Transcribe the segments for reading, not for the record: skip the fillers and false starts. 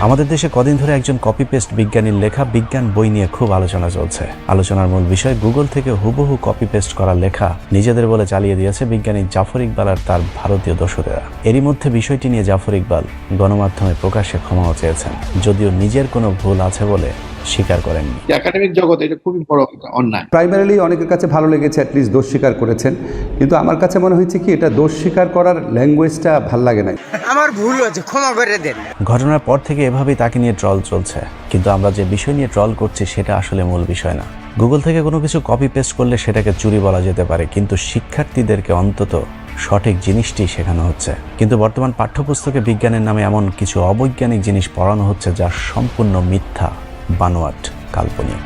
আমাদের দেশে কদিন ধরে একজন কপি পেস্ট বিজ্ঞানীর লেখা বিজ্ঞান বই নিয়ে খুব আলোচনা চলছে। আলোচনার মূল বিষয়, গুগল থেকে হুবহু কপি পেস্ট করা লেখা নিজেদের বলে চালিয়ে দিয়েছে বিজ্ঞানী জাফর ইকবাল আর তার ভারতীয় দোসরেরা। এরই মধ্যে বিষয়টি নিয়ে জাফর ইকবাল গণমাধ্যমে প্রকাশ্যে ক্ষমাও চেয়েছেন, যদিও নিজের কোনো ভুল আছে বলে স্বীকার করেননি। একাডেমিক জগতে এটা খুবই বড় অন্যায়। প্রাইমারিলি অনেকের কাছে ভালো লেগেছে, অ্যাটলিস্ট দোষ স্বীকার করেছেন, কিন্তু আমার কাছে মনে হয়েছে কি এটা দোষ স্বীকার করার ল্যাঙ্গুয়েজটা ভাল লাগে না। আমার ভুল হয়েছে, ক্ষমা করে দেন। ঘটনার পর থেকে এভাবেই তাকে নিয়ে ট্রল চলছে, কিন্তু আমরা যে বিষয় নিয়ে ট্রল করছি সেটা আসলে মূল বিষয় না। গুগল থেকে কোনো কিছু কপি পেস্ট করলে সেটাকে চুরি বলা যেতে পারে, কিন্তু শিক্ষার্থীদেরকে অন্তত সঠিক জিনিসটি শেখানো হচ্ছে। কিন্তু বর্তমান পাঠ্যপুস্তকে বিজ্ঞানের নামে এমন কিছু অবৈজ্ঞানিক জিনিস পড়ানো হচ্ছে যা সম্পূর্ণ মিথ্যা, বানোয়াট, কাল্পনিক।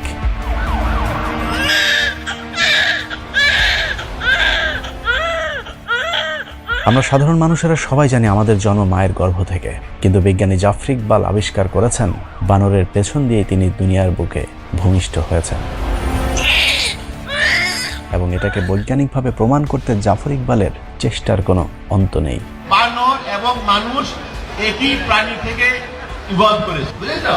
আমরা সাধারণ মানুষেরা সবাই জানি আমাদের জন্ম মায়ের গর্ভ থেকে, কিন্তু বিজ্ঞানী জাফর ইকবাল আবিষ্কার করেছেন বানরের পেছন দিয়ে তিনি দুনিয়ার বুকে ভূমিষ্ঠ হয়েছেন, এবং এটাকে বৈজ্ঞানিকভাবে প্রমাণ করতে জাফর ইকবালের চেষ্টার কোনো অন্ত নেই। বানর এবং মানুষ একই প্রাণী থেকে ইভলভ করেছে, বুঝেছো?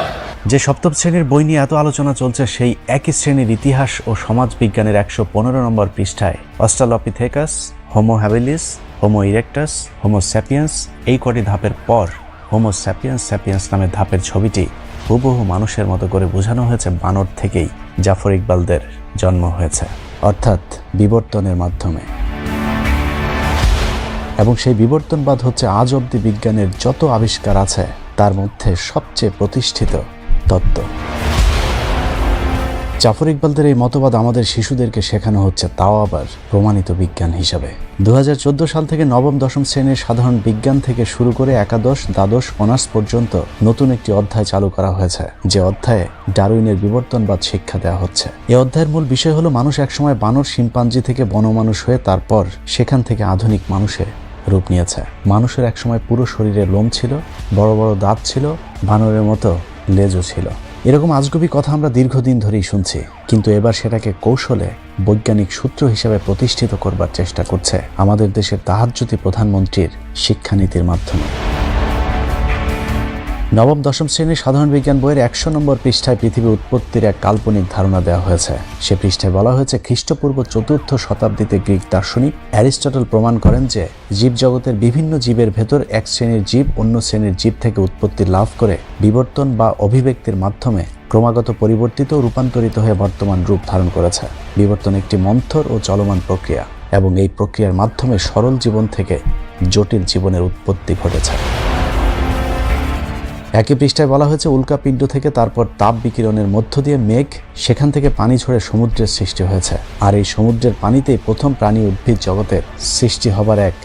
যে সপ্তম শ্রেণীর বই নিয়ে এত আলোচনা চলছে, সেই একই শ্রেণীর ইতিহাস ও সমাজ বিজ্ঞানের 115 নম্বর পৃষ্ঠায় Australopithecus, Homo habilis, Homo erectus, Homo sapiens এই কটি ধাপের পর হোমো স্যাপিয়েন্স স্যাপিয়েন্স নামের ধাপের ছবিটি হুবহু মানুষের মতো করে বোঝানো হয়েছে বানর থেকেই জাফর ইকবালদের জন্ম হয়েছে, অর্থাৎ বিবর্তনের মাধ্যমে। এবং সেই বিবর্তনবাদ হচ্ছে আজ অবধি বিজ্ঞানের যত আবিষ্কার আছে তার মধ্যে সবচেয়ে প্রতিষ্ঠিত তত্ত্ব। জাফর ইকবালদের এই মতবাদ আমাদের শিশুদেরকে শেখানো হচ্ছে, তাও আবার প্রমাণিত বিজ্ঞান হিসাবে। 2014 সাল থেকে নবম দশম শ্রেণীর সাধারণ বিজ্ঞান থেকে শুরু করে একাদশ, দ্বাদশ, অনার্স পর্যন্ত নতুন একটি অধ্যায় চালু করা হয়েছে, যে অধ্যায়ে ডারউইনের বিবর্তনবাদ শিক্ষা দেওয়া হচ্ছে। এই অধ্যায়ের মূল বিষয় হলো মানুষ একসময় বানর, শিম্পাঞ্জি থেকে বনমানুষ হয়ে তারপর সেখান থেকে আধুনিক মানুষে রূপ নিয়েছে। মানুষের একসময় পুরো শরীরে লোম ছিল, বড় বড় দাঁত ছিল, বানরের মতো লেজও ছিল। এরকম আজগুবি কথা আমরা দীর্ঘদিন ধরেই শুনছি, কিন্তু এবার সেটাকে কৌশলে বৈজ্ঞানিক সূত্র হিসেবে প্রতিষ্ঠিত করবার চেষ্টা করছে আমাদের দেশের তাহাজ্জুদি প্রধানমন্ত্রীর শিক্ষানীতির মাধ্যমে। নবম দশম শ্রেণীর সাধারণ বিজ্ঞান বইয়ের 100 নম্বর পৃষ্ঠায় পৃথিবীর উৎপত্তির এক কাল্পনিক ধারণা দেওয়া হয়েছে। সে পৃষ্ঠায় বলা হয়েছে, খ্রিস্টপূর্ব 4র্থ শতাব্দীতে গ্রিক দার্শনিক অ্যারিস্টটল প্রমাণ করেন যে জীবজগতের বিভিন্ন জীবের ভেতর এক শ্রেণীর জীব অন্য শ্রেণীর জীব থেকে উৎপত্তি লাভ করে বিবর্তন বা অভিব্যক্তির মাধ্যমে ক্রমাগত পরিবর্তিত ও রূপান্তরিত হয়ে বর্তমান রূপ ধারণ করেছে। বিবর্তন একটি মন্থর ও চলমান প্রক্রিয়া, এবং এই প্রক্রিয়ার মাধ্যমে সরল জীবন থেকে জটিল জীবনের উৎপত্তি ঘটেছে। একই পৃষ্ঠায় বলা হয়েছে, উল্কাপিণ্ড থেকে তারপর তাপ বিকিরণের মধ্য দিয়ে মেঘ, সেখান থেকে পানি ঝরে সমুদ্রের সৃষ্টি হয়েছে, আর এই সমুদ্রের পানিতেই প্রথম প্রাণী উদ্ভিদ জগতের সৃষ্টি হবার এক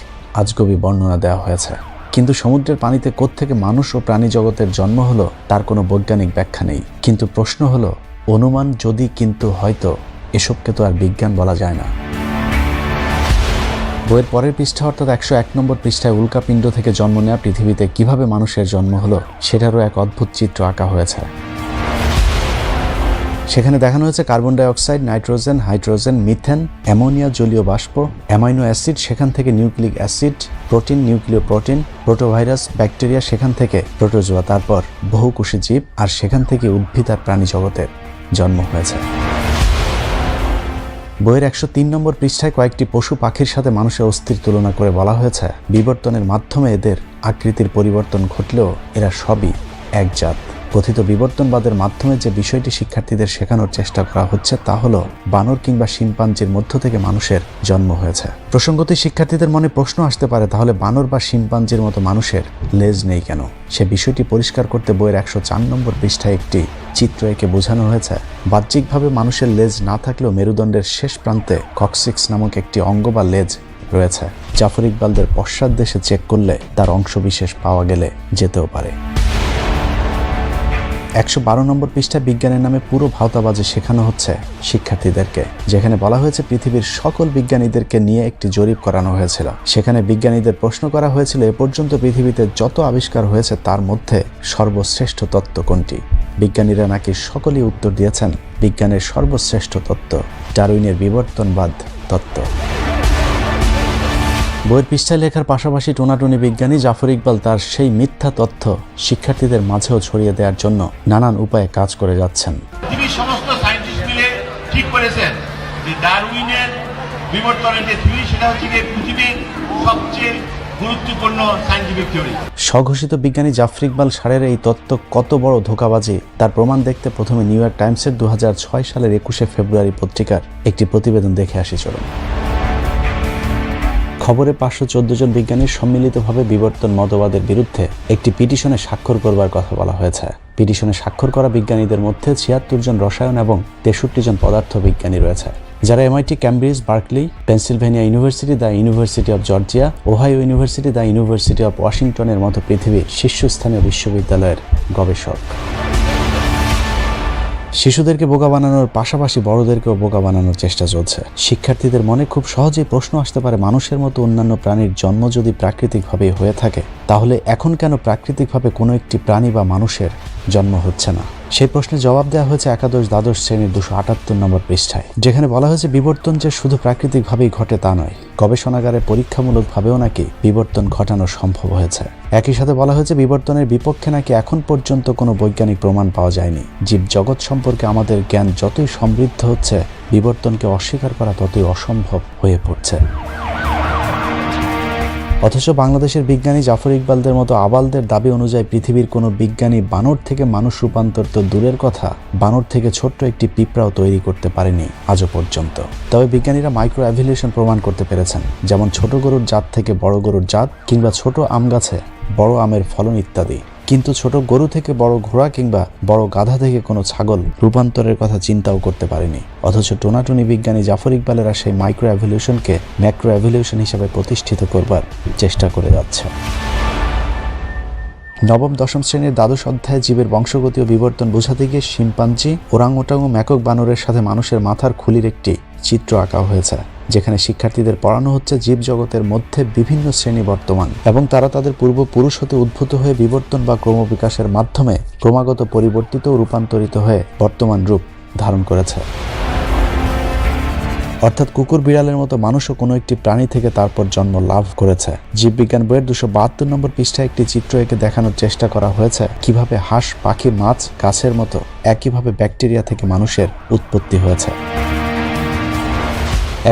আজগবি বর্ণনা দেওয়া হয়েছে। কিন্তু সমুদ্রের পানিতে কোত্থেকে মানুষ ও প্রাণী জগতের জন্ম হলো তার কোনো বৈজ্ঞানিক ব্যাখ্যা নেই। কিন্তু প্রশ্ন হলো, অনুমান যদি, কিন্তু হয়তো, এসবকে তো আর বিজ্ঞান বলা যায় না। বইয়ের পরের পৃষ্ঠা অর্থাৎ 101 নম্বর পৃষ্ঠায় উল্কাপিণ্ড থেকে জন্ম নেওয়া পৃথিবীতে কিভাবে মানুষের জন্ম হলো সেটারও এক অদ্ভুত চিত্র আঁকা হয়েছে। সেখানে দেখানো হয়েছে carbon dioxide, nitrogen, hydrogen, methane, ammonia, জলীয় বাষ্প, অ্যামাইনো অ্যাসিড, সেখান থেকে নিউক্লিক অ্যাসিড, প্রোটিন, নিউক্লিয় প্রোটিন, প্রোটোভাইরাস, ব্যাকটেরিয়া, সেখান থেকে প্রোটোজোয়া, তারপর বহুকোষী জীব, আর সেখান থেকে উদ্ভিদ আর প্রাণী জগতের জন্ম হয়েছে। বইয়ের 103 নম্বর পৃষ্ঠায় কয়েকটি পশু পাখির সাথে মানুষের অস্থির তুলনা করে বলা হয়েছে, বিবর্তনের মাধ্যমে এদের আকৃতির পরিবর্তন ঘটলেও এরা সবই এক জাত। কথিত বিবর্তনবাদের মাধ্যমে যে বিষয়টি শিক্ষার্থীদের শেখানোর চেষ্টা করা হচ্ছে তা হলো বানর কিংবা শিম্পাঞ্জির মধ্য থেকে মানুষের জন্ম হয়েছে। প্রসঙ্গত শিক্ষার্থীদের মনে প্রশ্ন আসতে পারে, তাহলে বানর বা শিম্পাঞ্জির মতো মানুষের লেজ নেই কেন? সে বিষয়টি পরিষ্কার করতে বইয়ের 104 নম্বর পৃষ্ঠায় একটি চিত্র এঁকে বোঝানো হয়েছে। বাহ্যিকভাবে মানুষের লেজ না থাকলেও মেরুদণ্ডের শেষ প্রান্তে কক্সিক্স নামক একটি অঙ্গ বা লেজ রয়েছে। জাফর ইকবালদের পশ্চাৎদেশে চেক করলে তার অংশবিশেষ পাওয়া গেলে যেতেও পারে। 112 নম্বর পৃষ্ঠায় বিজ্ঞানের নামে পুরো ভাওতাবাজি শেখানো হচ্ছে শিক্ষার্থীদেরকে, যেখানে বলা হয়েছে পৃথিবীর সকল বিজ্ঞানীদেরকে নিয়ে একটি জরিপ করানো হয়েছিল। সেখানে বিজ্ঞানীদের প্রশ্ন করা হয়েছিল, এ পর্যন্ত পৃথিবীতে যত আবিষ্কার হয়েছে তার মধ্যে সর্বশ্রেষ্ঠ তত্ত্ব কোনটি? বিজ্ঞানীরা নাকি সকলেই উত্তর দিয়েছেন, বিজ্ঞানের সর্বশ্রেষ্ঠ তত্ত্ব ডারউইনের বিবর্তনবাদ তত্ত্ব। বইয়ের পৃষ্ঠায় লেখার পাশাপাশি টোনাটুনি বিজ্ঞানী জাফর ইকবাল তার সেই মিথ্যা তথ্য শিক্ষার্থীদের মাঝেও ছড়িয়ে দেওয়ার জন্য নানান উপায়ে কাজ করে যাচ্ছেন। পৃথিবীর সমস্ত সায়েন্টিস্ট মিলে ঠিক করেছেন যে ডারউইনের বিবর্তনের যে থিওরি সেটা হচ্ছে যে পৃথিবীর সবচেয়ে গুরুত্বপূর্ণ সায়েন্টিফিক থিওরি। স্বঘোষিত বিজ্ঞানী জাফর ইকবাল সারের এই তত্ত্ব কত বড় ধোঁকাবাজি তার প্রমাণ দেখতে প্রথমে নিউ ইয়র্ক টাইমসের 2006 সালের 21 ফেব্রুয়ারি পত্রিকার একটি প্রতিবেদন দেখে আসি চলুন। খবরে 514 জন বিজ্ঞানীর সম্মিলিতভাবে বিবর্তন মতবাদের বিরুদ্ধে একটি পিটিশনে স্বাক্ষর করবার কথা বলা হয়েছে। পিটিশনে স্বাক্ষর করা বিজ্ঞানীদের মধ্যে 76 জন রসায়ন এবং 63 জন পদার্থ বিজ্ঞানী রয়েছে, যারা MIT, Cambridge, Berkeley, Pennsylvania university, the university of Georgia, Ohio university, the university of ওয়াশিংটনের মতো পৃথিবীর শীর্ষস্থানীয় বিশ্ববিদ্যালয়ের গবেষক। শিশুদেরকে বোকা বানানোর পাশাপাশি বড়দেরকেও বোকা বানানোর চেষ্টা চলছে। শিক্ষার্থীদের মনে খুব সহজেই প্রশ্ন আসতে পারে, মানুষের মতো অন্যান্য প্রাণীর জন্ম যদি প্রাকৃতিকভাবেই হয়ে থাকে, তাহলে এখন কেন প্রাকৃতিকভাবে কোনো একটি প্রাণী বা মানুষের জন্ম হচ্ছে না? সেই প্রশ্নের জবাব দেওয়া হয়েছে একাদশ দ্বাদশ শ্রেণীর 278 নম্বর পৃষ্ঠায়, যেখানে বলা হয়েছে বিবর্তন যে শুধু প্রাকৃতিকভাবেই ঘটে তা নয়, গবেষণাগারে পরীক্ষামূলকভাবেও নাকি বিবর্তন ঘটানো সম্ভব হয়েছে। একই সাথে বলা হয়েছে বিবর্তনের বিপক্ষে নাকি এখন পর্যন্ত কোনো বৈজ্ঞানিক প্রমাণ পাওয়া যায়নি। জীবজগৎ সম্পর্কে আমাদের জ্ঞান যতই সমৃদ্ধ হচ্ছে, বিবর্তনকে অস্বীকার করা ততই অসম্ভব হয়ে পড়ছে। অথচ বাংলাদেশের বিজ্ঞানী জাফর ইকবালদের মতো আবালদের দাবি অনুযায়ী পৃথিবীর কোনো বিজ্ঞানী বানর থেকে মানুষ রূপান্তর তো দূরের কথা, বানর থেকে ছোট্ট একটি পিঁপড়াও তৈরি করতে পারেনি আজও পর্যন্ত। তবে বিজ্ঞানীরা মাইক্রো অ্যাভিলেশন প্রমাণ করতে পেরেছেন, যেমন ছোট গরুর জাত থেকে বড় গরুর জাত, কিংবা ছোট আম গাছে বড় আমের ফলন ইত্যাদি। কিন্তু ছোট গরু থেকে বড় ঘোড়া কিংবা বড় গাধা থেকে কোনো ছাগল রূপান্তরের কথা চিন্তাও করতে পারেনি। অথচ টোনাটুনি বিজ্ঞানী জাফর ইকবালেরা সেই মাইক্রো অ্যাভিলিউশনকে ম্যাক্রো অ্যাভিলিউশন হিসেবে প্রতিষ্ঠিত করবার চেষ্টা করে যাচ্ছে। নবম দশম শ্রেণীর দ্বাদশ অধ্যায়ে জীবের বংশগতি ও বিবর্তন বোঝাতে গিয়ে শিম্পাঞ্জি, ওরাংওটাং ও ম্যাকক বানরের সাথে মানুষের মাথার খুলির একটি চিত্র আঁকা হয়েছে, যেখানে শিক্ষার্থীদের পড়ানো হচ্ছে জীবজগতের মধ্যে বিভিন্ন শ্রেণী বর্তমান এবং তারা তাদের পূর্বপুরুষ হতে উদ্ভূত হয়ে বিবর্তন বা ক্রমবিকাশের মাধ্যমে ক্রমাগত পরিবর্তিত ও রূপান্তরিত হয়ে বর্তমান রূপ ধারণ করেছে। অর্থাৎ কুকুর বিড়ালের মতো মানুষও কোনো একটি প্রাণী থেকে তারপর জন্ম লাভ করেছে। জীববিজ্ঞান বইয়ের 272 নম্বর পৃষ্ঠায় একটি চিত্র এঁকে দেখানোর চেষ্টা করা হয়েছে কিভাবে হাঁস, পাখি, মাছ, গাছের মতো একইভাবে ব্যাকটেরিয়া থেকে মানুষের উৎপত্তি হয়েছে।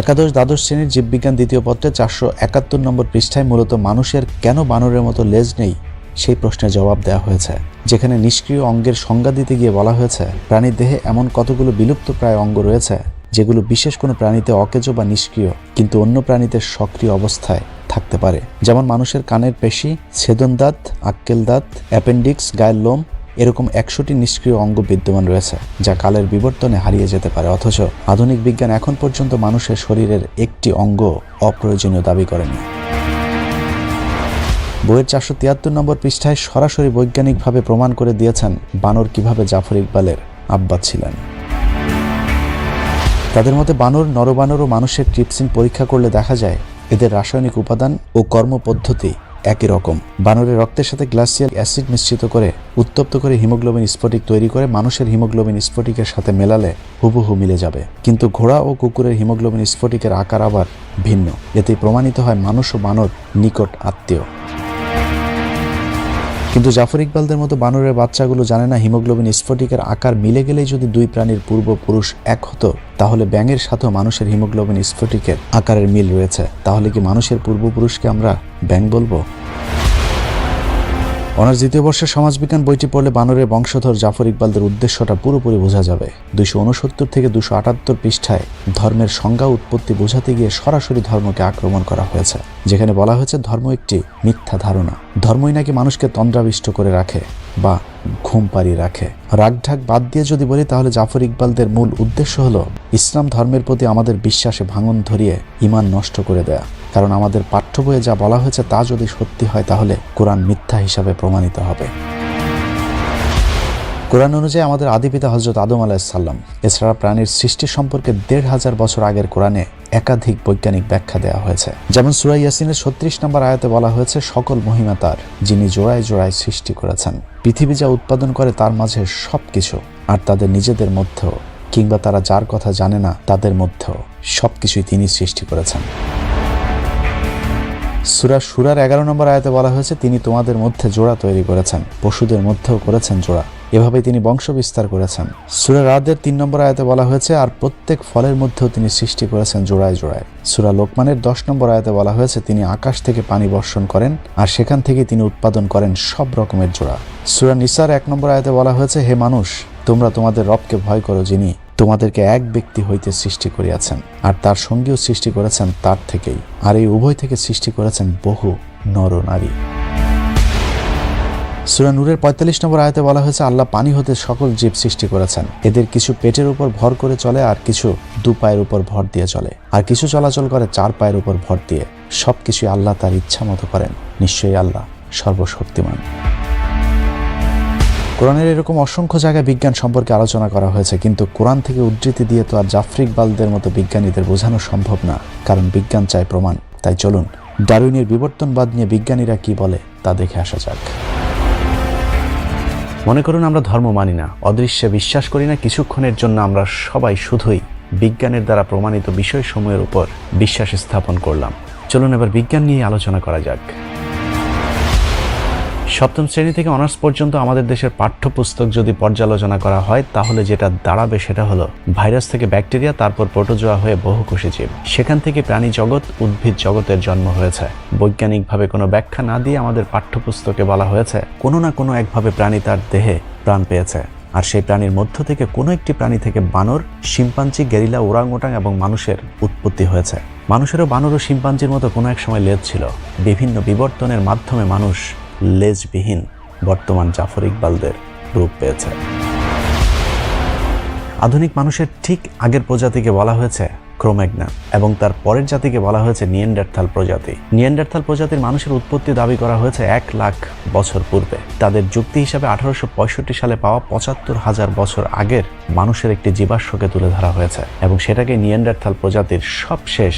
একাদশ দ্বাদশ শ্রেণীর জীববিজ্ঞান দ্বিতীয় পত্রে 471 নম্বর পৃষ্ঠায় মূলত মানুষের কেন বানরের মতো লেজ নেই সেই প্রশ্নের জবাব দেওয়া হয়েছে, যেখানে নিষ্ক্রিয় অঙ্গের সংজ্ঞা দিতে গিয়ে বলা হয়েছে প্রাণীর দেহে এমন কতগুলো বিলুপ্ত প্রায় অঙ্গ রয়েছে যেগুলো বিশেষ কোনো প্রাণীতে অকেজো বা নিষ্ক্রিয় কিন্তু অন্য প্রাণীতে সক্রিয় অবস্থায় থাকতে পারে। যেমন মানুষের কানের পেশি, ছেদন দাঁত, আক্কেল দাঁত, অ্যাপেন্ডিক্স, গায়ের লোম, এরকম 100টি নিষ্ক্রিয় অঙ্গ বিদ্যমান রয়েছে যা কালের বিবর্তনে হারিয়ে যেতে পারে। অথচ আধুনিক বিজ্ঞান এখন পর্যন্ত মানুষের শরীরের একটি অঙ্গ অপ্রয়োজনীয় দাবি করেনি। বইয়ের 473 নম্বর পৃষ্ঠায় সরাসরি বৈজ্ঞানিকভাবে প্রমাণ করে দিয়েছেন বানর কিভাবে জাফর ইকবালের আব্বা ছিলেন। তাদের মতে বানর, নরবানর ও মানুষের ট্রিপসিন পরীক্ষা করলে দেখা যায় এদের রাসায়নিক উপাদান ও কর্মপদ্ধতি একই রকম। বানরের রক্তের সাথে গ্লাসিয়াল অ্যাসিড মিশ্রিত করে উত্তপ্ত করে হিমোগ্লোবিন স্ফটিক তৈরি করে মানুষের হিমোগ্লোবিন স্ফটিকের সাথে মেলালে হুবহু মিলে যাবে। কিন্তু ঘোড়া ও কুকুরের হিমোগ্লোবিন স্ফটিকের আকার আবার ভিন্ন। এতেই প্রমাণিত হয় মানুষ ও বানর নিকট আত্মীয়। কিন্তু জাফর ইকবালদের মতো বানরের বাচ্চাগুলো জানে না হিমোগ্লোবিন স্ফটিকের আকার মিলে গেলেই যদি দুই প্রাণীর পূর্বপুরুষ এক হতো, তাহলে ব্যাঙের সাথেও মানুষের হিমোগ্লোবিন স্ফটিকের আকারের মিল রয়েছে। তাহলে কি মানুষের পূর্বপুরুষকে আমরা ব্যাঙ বলবো? অনার্স দ্বিতীয় বর্ষের সমাজবিজ্ঞান বইটি পড়লে বানরের বংশধর জাফর ইকবালদের উদ্দেশ্যটা পুরোপুরি বোঝা যাবে। 269 থেকে 278 পৃষ্ঠায় ধর্মের সংজ্ঞা উৎপত্তি বোঝাতে গিয়ে সরাসরি ধর্মকে আক্রমণ করা হয়েছে, যেখানে বলা হয়েছে ধর্ম একটি মিথ্যা ধারণা। ধর্মই নাকি মানুষকে তন্দ্রাবিষ্ট করে রাখে বা ঘুম পাড়িয়ে রাখে। রাগঢাক বাদ দিয়ে যদি বলি, তাহলে জাফর ইকবালদের মূল উদ্দেশ্য হলো ইসলাম ধর্মের প্রতি আমাদের বিশ্বাসে ভাঙন ধরিয়ে ঈমান নষ্ট করে দেয়া। কারণ আমাদের পাঠ্য বইয়ে যা বলা হয়েছে তা যদি সত্যি হয়, তাহলে কোরআন মিথ্যা হিসাবে প্রমাণিত হবে। কোরআন অনুযায়ী আমাদের আদিপিতা হযরত আদম আলাইহিস সালাম এছাড়া প্রাণীর সৃষ্টি সম্পর্কে 1500 বছর আগের কোরআনে একাধিক বৈজ্ঞানিক ব্যাখ্যা দেওয়া হয়েছে। যেমন সূরা ইয়াসিনের 36 নম্বর আয়াতে বলা হয়েছে, সকল মহিমা তার, যিনি জোড়ায় জোড়ায় সৃষ্টি করেছেন। পৃথিবী যা উৎপাদন করে তার মাঝে সবকিছু, আর তাদের নিজেদের মধ্যেও কিংবা তারা যার কথা জানে না তাদের মধ্যেও সবকিছুই তিনি সৃষ্টি করেছেন। সূরা শুরার 11 নম্বর আয়াতে বলা হয়েছে, তিনি তোমাদের মধ্যে জোড়া তৈরি করেছেন, পশুদের মধ্যেও করেছেন জোড়া, এভাবে তিনি বংশ বিস্তার করেছেন। সূরা রাদের 3 নম্বর আয়াতে বলা হয়েছে, আর প্রত্যেক ফলের মধ্যেও তিনি সৃষ্টি করেছেন জোড়ায় জোড়ায়। সূরা লোকমানের 10 নম্বর আয়াতে বলা হয়েছে, তিনি আকাশ থেকে পানি বর্ষণ করেন আর সেখান থেকে তিনি উৎপাদন করেন সব রকমের জোড়া। সূরা নিসার 1 নম্বর আয়াতে বলা হয়েছে, হে মানুষ, তোমরা তোমাদের রবকে ভয় করো, যিনি তোমাদেরকে এক ব্যক্তি হইতে সৃষ্টি করিয়াছেন আর তার সঙ্গীও সৃষ্টি করেছেন তার থেকেই, আর এই উভয় থেকে সৃষ্টি করেছেন বহু নর নারী। সূরা নূরের 45 নম্বর আয়াতে বলা হয়েছে, আল্লাহ পানি হতে সকল জীব সৃষ্টি করেছেন, এদের কিছু পেটের উপর ভর করে চলে আর কিছু 2 পায়ের উপর ভর দিয়ে চলে আর কিছু চলাচল করে 4 পায়ের উপর ভর দিয়ে। সবকিছু আল্লাহ তার ইচ্ছা মতো করেন, নিশ্চয়ই আল্লাহ সর্বশক্তিমান। কোরআনের এরকম অসংখ্য জায়গায় বিজ্ঞান সম্পর্কে আলোচনা করা হয়েছে, কিন্তু কোরআন থেকে উদ্ধৃতি দিয়ে তো আর জাফর ইকবালদের মতো বিজ্ঞানীদের বোঝানো সম্ভব না, কারণ বিজ্ঞান চায় প্রমাণ। তাই চলুন ডারউইনের বিবর্তনবাদ নিয়ে বিজ্ঞানীরা কি বলে তা দেখে আসা যাক। মনে করুন আমরা ধর্ম মানি না, অদৃশ্যে বিশ্বাস করি না, কিছুক্ষণের জন্য আমরা সবাই শুধুই বিজ্ঞানের দ্বারা প্রমাণিত বিষয়সমূহের উপর বিশ্বাস স্থাপন করলাম। চলুন এবার বিজ্ঞান নিয়ে আলোচনা করা যাক। সপ্তম শ্রেণী থেকে অনার্স পর্যন্ত আমাদের দেশের পাঠ্যপুস্তক যদি পর্যালোচনা করা হয় তাহলে যেটা দাঁড়াবে সেটা হলো ভাইরাস থেকে ব্যাকটেরিয়া, তারপর প্রোটোজোয়া হয়ে বহুকোষী জীব, সেখান থেকে প্রাণী জগৎ, উদ্ভিদ জগতের জন্ম হয়েছে। বৈজ্ঞানিকভাবে কোনো ব্যাখ্যা না দিয়ে আমাদের পাঠ্যপুস্তকে বলা হয়েছে কোনো না কোনো একভাবে প্রাণী তার দেহে প্রাণ পেয়েছে, আর সেই প্রাণীর মধ্য থেকে কোনো একটি প্রাণী থেকে বানর, শিম্পাঞ্জি, গেরিলা, ওরাংওটাং এবং মানুষের উৎপত্তি হয়েছে। মানুষেরও বানর ও শিম্পাঞ্জির মতো কোনো এক সময় লেজ ছিল। বিভিন্ন বিবর্তনের মাধ্যমে মানুষ লেজবিহীন বর্তমান জাফর ইকবালদের রূপ পেয়েছে। আধুনিক মানুষের ঠিক আগের প্রজাতিকে বলা হয়েছে ক্রোম্যাগনন এবং তার পরের জাতিকে বলা হয়েছে নিয়েন্ডারথাল প্রজাতি। নিয়েন্ডারথাল প্রজাতির মানুষের উৎপত্তি দাবি করা হয়েছে 1 লাখ বছর পূর্বে। তাদের যুক্তি হিসাবে 1865 সালে পাওয়া 75,000 বছর আগের মানুষের একটি জীবাশ্মকে তুলে ধরা হয়েছে এবং সেটাকে নিয়েন্ডারথাল প্রজাতির সবশেষ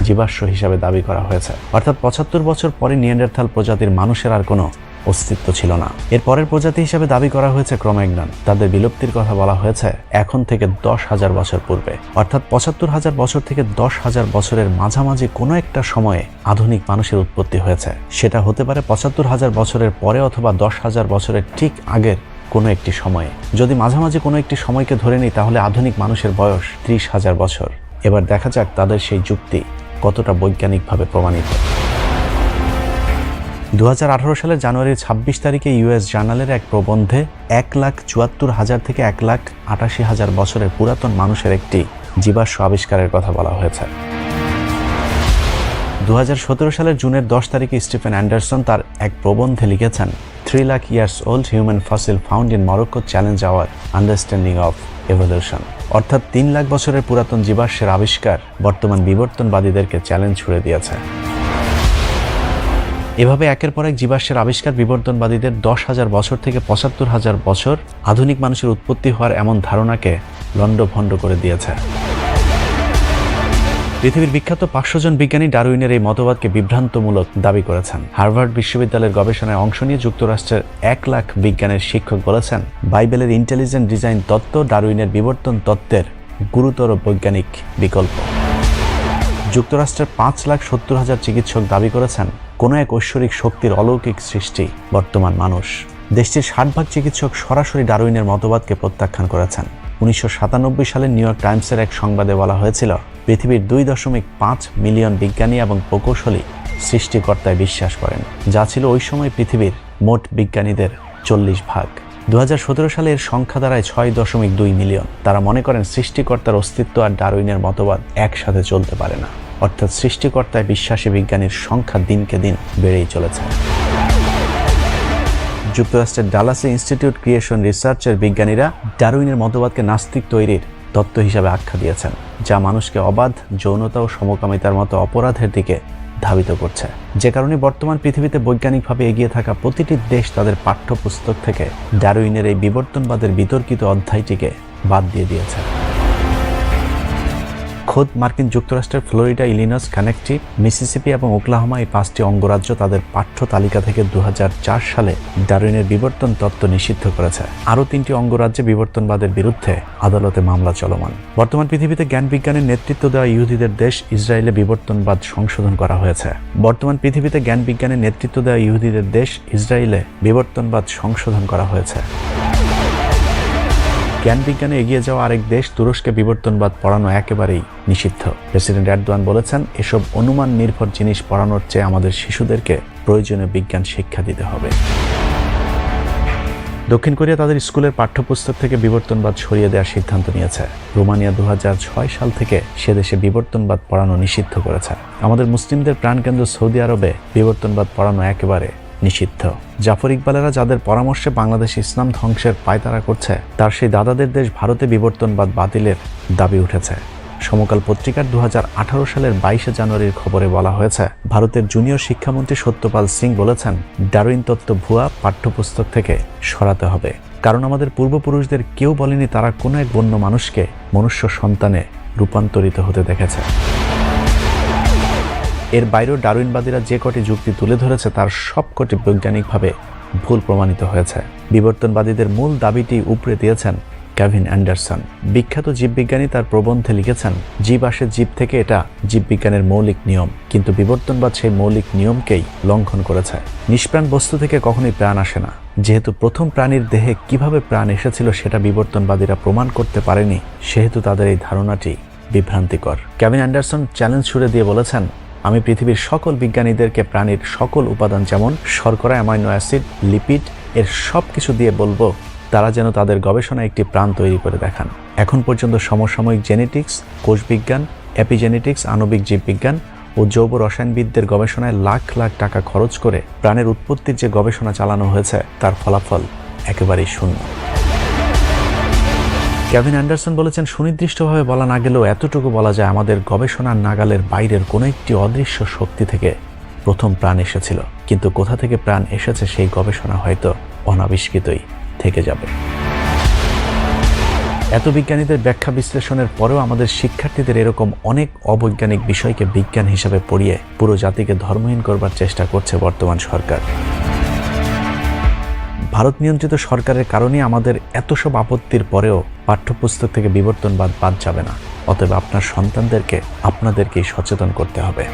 জীবাশ্ম হিসাবে দাবি করা হয়েছে। অর্থাৎ 75 বছর পরে নিয়েন্ডারথাল প্রজাতির মানুষের আর কোনো অস্তিত্ব ছিল না। এর পরের প্রজাতি হিসাবে দাবি করা হয়েছে ক্রোম্যাগনন। তাদের বিলুপ্তির কথা বলা হয়েছে এখন থেকে 10,000 বছর পূর্বে। অর্থাৎ 75,000 বছর থেকে 10,000 বছরের মাঝামাঝি কোনো একটা সময়ে আধুনিক মানুষের উৎপত্তি হয়েছে। সেটা হতে পারে 75,000 বছরের পরে অথবা 10,000 বছরের ঠিক আগের কোনো একটি সময়ে। যদি মাঝামাঝি কোনো একটি সময়কে ধরে নিই তাহলে আধুনিক মানুষের বয়স 30,000 বছর। এবার দেখা যাক তাদের সেই যুক্তি কতটা বৈজ্ঞানিকভাবে প্রমাণিত। 2018 সালের জানুয়ারির 26 তারিখে ইউএস জার্নালের এক প্রবন্ধে 1,74,000 থেকে 1,88,000 বছরের পুরাতন মানুষের একটি জীবাশ্ম আবিষ্কারের কথা বলা হয়েছে। 2017 সালের জুনের 10 তারিখে স্টিফেন অ্যান্ডারসন তার এক প্রবন্ধে লিখেছেন 3 lakh years old human fossil found in Morocco challenge our understanding of evolution. অর্থাৎ 3 লাখ বছরের পুরাতন জীবাশ্মের আবিষ্কার বর্তমান বিবর্তনবাদীদেরকে চ্যালেঞ্জ ছুড়ে দিয়েছে। এভাবে একের পর এক জীবাশ্মের আবিষ্কার বিবর্তনবাদীদের 10,000 বছর থেকে 75,000 বছর আধুনিক মানুষের উৎপত্তি হওয়ার এমন ধারণাকে লণ্ডভণ্ড করে দিয়েছে। পৃথিবীর বিখ্যাত 500 জন বিজ্ঞানী ডারউইনের এই মতবাদকে বিভ্রান্তমূলক দাবি করেছেন। হার্ভার্ড বিশ্ববিদ্যালয়ের গবেষণায় অংশ নিয়ে যুক্তরাষ্ট্রের 1 লাখ বিজ্ঞানের শিক্ষক বলেছেন বাইবেলের ইন্টেলিজেন্ট ডিজাইন তত্ত্ব ডারউইনের বিবর্তন তত্ত্বের গুরুতর বৈজ্ঞানিক বিকল্প। যুক্তরাষ্ট্রের 5,70,000 চিকিৎসক দাবি করেছেন কোনো এক ঐশ্বরিক শক্তির অলৌকিক সৃষ্টি বর্তমান মানুষ। দেশটির 60% চিকিৎসক সরাসরি ডারউইনের মতবাদকে প্রত্যাখ্যান করেছেন। 1997 সালে নিউ ইয়র্ক টাইমসের এক সংবাদে বলা হয়েছিল পৃথিবীর 2.5 মিলিয়ন বিজ্ঞানী এবং প্রকৌশলী সৃষ্টিকর্তায় বিশ্বাস করেন, যা ছিল ওই সময় পৃথিবীর মোট বিজ্ঞানীদের 40%। 2017 সালে এর সংখ্যা দাঁড়ায় 6.2 মিলিয়ন। তারা মনে করেন সৃষ্টিকর্তার অস্তিত্ব আর ডারউইনের মতবাদ একসাথে চলতে পারে না। অর্থাৎ সৃষ্টিকর্তায় বিশ্বাসী বিজ্ঞানীর সংখ্যা দিনকে দিন বেড়েই চলেছে। যুক্তরাষ্ট্রের ডালাসে ইনস্টিটিউট ক্রিয়েশন রিসার্চের বিজ্ঞানীরা ডারউইনের মতবাদকে নাস্তিক তৈরির তত্ত্ব হিসাবে আখ্যা দিয়েছেন, যা মানুষকে অবাধ, যৌনতা ও সমকামিতার মতো অপরাধের দিকে ধাবিত করছে। যে কারণে বর্তমান পৃথিবীতে বৈজ্ঞানিকভাবে এগিয়ে থাকা প্রতিটি দেশ তাদের পাঠ্যপুস্তক থেকে ডারউইনের এই বিবর্তনবাদের বিতর্কিত অধ্যায়টিকে বাদ দিয়ে দিয়েছে। খোদ মার্কিন যুক্তরাষ্ট্রের ফ্লোরিডা, ইলিনস, কানেকটি, মিসিসিপি এবং ওকলাহোমা এই 5টি অঙ্গরাজ্য তাদের পাঠ্য তালিকা থেকে 2004 সালে ডারউইনের বিবর্তন তত্ত্ব নিষিদ্ধ করেছে। আরও 3টি অঙ্গরাজ্যে বিবর্তনবাদের বিরুদ্ধে আদালতে মামলা চলমান। বর্তমান পৃথিবীতে জ্ঞান বিজ্ঞানের নেতৃত্ব দেওয়া ইহুদিদের দেশ ইসরায়েলে বিবর্তনবাদ সংশোধন করা হয়েছে। বর্তমান পৃথিবীতে জ্ঞান বিজ্ঞানের নেতৃত্ব দেওয়া ইহুদিদের দেশ ইসরায়েলে বিবর্তনবাদ সংশোধন করা হয়েছে। জ্ঞান বিজ্ঞানে এগিয়ে যাওয়া আরেক দেশ তুরস্কে বিবর্তনবাদ পড়ানো একেবারেই নিষিদ্ধ। প্রেসিডেন্ট এরদোয়ান বলেছেন, এসব অনুমান নির্ভর জিনিস পড়ানোর চেয়ে আমাদের শিশুদেরকে প্রয়োজনীয় বিজ্ঞান শিক্ষা দিতে হবে। দক্ষিণ কোরিয়া তাদের স্কুলের পাঠ্যপুস্তক থেকে বিবর্তনবাদ সরিয়ে দেওয়ার সিদ্ধান্ত নিয়েছে। রোমানিয়া 2006 সাল থেকে সে দেশে বিবর্তনবাদ পড়ানো নিষিদ্ধ করেছে। আমাদের মুসলিমদের প্রাণকেন্দ্র সৌদি আরবে বিবর্তনবাদ পড়ানো একেবারে নিষিদ্ধ। জাফর ইকবালেরা যাদের পরামর্শে বাংলাদেশ ইসলাম ধ্বংসের পায়তারা করছে, তার সেই দাদাদের দেশ ভারতে বিবর্তনবাদ বাতিলের দাবি উঠেছে। সমকাল পত্রিকার 2018 সালের 22 জানুয়ারির খবরে বলা হয়েছে, ভারতের জুনিয়র শিক্ষামন্ত্রী সত্যপাল সিং বলেছেন, ডারউইন তত্ত্ব ভুয়া, পাঠ্যপুস্তক থেকে সরাতে হবে। কারণ আমাদের পূর্বপুরুষদের কেউ বলেনি তারা কোনো এক বন্য মানুষকে মনুষ্য সন্তানে রূপান্তরিত হতে দেখেছে। এর বাইরেও ডারউইনবাদীরা যে কটি যুক্তি তুলে ধরেছে তার সবকটি বৈজ্ঞানিকভাবে ভুল প্রমাণিত হয়েছে। বিবর্তনবাদীদের মূল দাবিটি উপড়ে দিয়েছেন কেভিন অ্যান্ডারসন। বিখ্যাত জীববিজ্ঞানী তার প্রবন্ধে লিখেছেন, জীব আসে জীব থেকে, এটা জীববিজ্ঞানের মৌলিক নিয়ম, কিন্তু বিবর্তনবাদ সেই মৌলিক নিয়মকেই লঙ্ঘন করেছে। নিষ্প্রাণ বস্তু থেকে কখনোই প্রাণ আসে না। যেহেতু প্রথম প্রাণীর দেহে কিভাবে প্রাণ এসেছিল সেটা বিবর্তনবাদীরা প্রমাণ করতে পারেনি, সেহেতু তাদের এই ধারণাটি বিভ্রান্তিকর। কেভিন অ্যান্ডারসন চ্যালেঞ্জ ছুড়ে দিয়ে বলেছেন, আমি পৃথিবীর সকল বিজ্ঞানীদেরকে প্রাণীর সকল উপাদান যেমন শর্করা, অ্যামাইনো অ্যাসিড, লিপিড এর সব কিছু দিয়ে বলবো তারা যেন তাদের গবেষণায় একটি প্রাণ তৈরি করে দেখান। এখন পর্যন্ত সমসাময়িক জেনেটিক্স, কোষবিজ্ঞান, এপিজেনেটিক্স, আণবিক জীববিজ্ঞান ও জৈব রসায়নবিদদের গবেষণায় লাখ লাখ টাকা খরচ করে প্রাণের উৎপত্তির যে গবেষণা চালানো হয়েছে তার ফলাফল একেবারেই শূন্য। কেভিন অ্যান্ডারসন বলেছেন, সুনির্দিষ্টভাবে বলা না গেলেও এতটুকু বলা যায়, আমাদের গবেষণার নাগালের বাইরের কোনো একটি অদৃশ্য শক্তি থেকে প্রথম প্রাণ এসেছিল, কিন্তু কোথা থেকে প্রাণ এসেছে সেই গবেষণা হয়তো অনাবিষ্কৃতই থেকে যাবে। এত বিজ্ঞানীদের ব্যাখ্যা বিশ্লেষণের পরেও আমাদের শিক্ষার্থীদের এরকম অনেক অবৈজ্ঞানিক বিষয়কে বিজ্ঞান হিসাবে পড়িয়ে পুরো জাতিকে ধর্মহীন করবার চেষ্টা করছে বর্তমান সরকার। ভারত নিয়ন্ত্রিত সরকারের কারণে আমাদের এত সব আপত্তির পরেও পাঠ্যপুস্তক থেকে বিবর্তনবাদ বাদ যাবে না। অতএব আপনার সন্তানদেরকে আপনাদেরকেই সচেতন করতে হবে।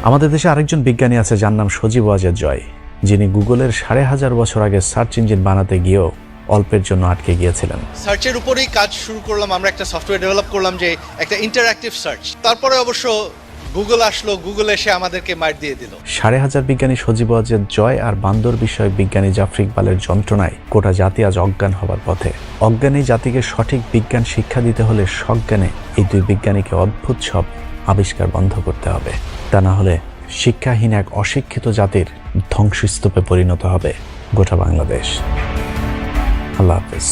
আমাদের দেশে আরেকজন বিজ্ঞানী আছে যার নাম সজীব ওয়াজেদ জয়, যিনি গুগলের 5,500 বছর আগে সার্চ ইঞ্জিন বানাতে গিয়েও অল্পের জন্য আটকে গিয়েছিলেন। সার্চের উপরেই কাজ শুরু করলাম, আমরা একটা সফটওয়্যার ডেভেলপ করলাম যে একটা ইন্টারঅ্যাক্টিভ সার্চ। তারপরে অবশ্য গুগল আসলো, গুগল এসে আমাদেরকে মাইর দিয়ে দিল। 5,500 বিজ্ঞানী সজীব ওয়াজেদ জয় আর বান্দর বিষয়ক বিজ্ঞানী জাফর ইকবালের যন্ত্রণায় গোটা জাতি আজ অজ্ঞান হবার পথে। অজ্ঞানী জাতিকে সঠিক বিজ্ঞান শিক্ষা দিতে হলে সজ্ঞানে এই দুই বিজ্ঞানীকে অদ্ভুত সব আবিষ্কার বন্ধ করতে হবে। তা না হলে শিক্ষাহীন এক অশিক্ষিত জাতির ধ্বংসস্তূপে পরিণত হবে গোটা বাংলাদেশ। আল্লাহ হাফেজ।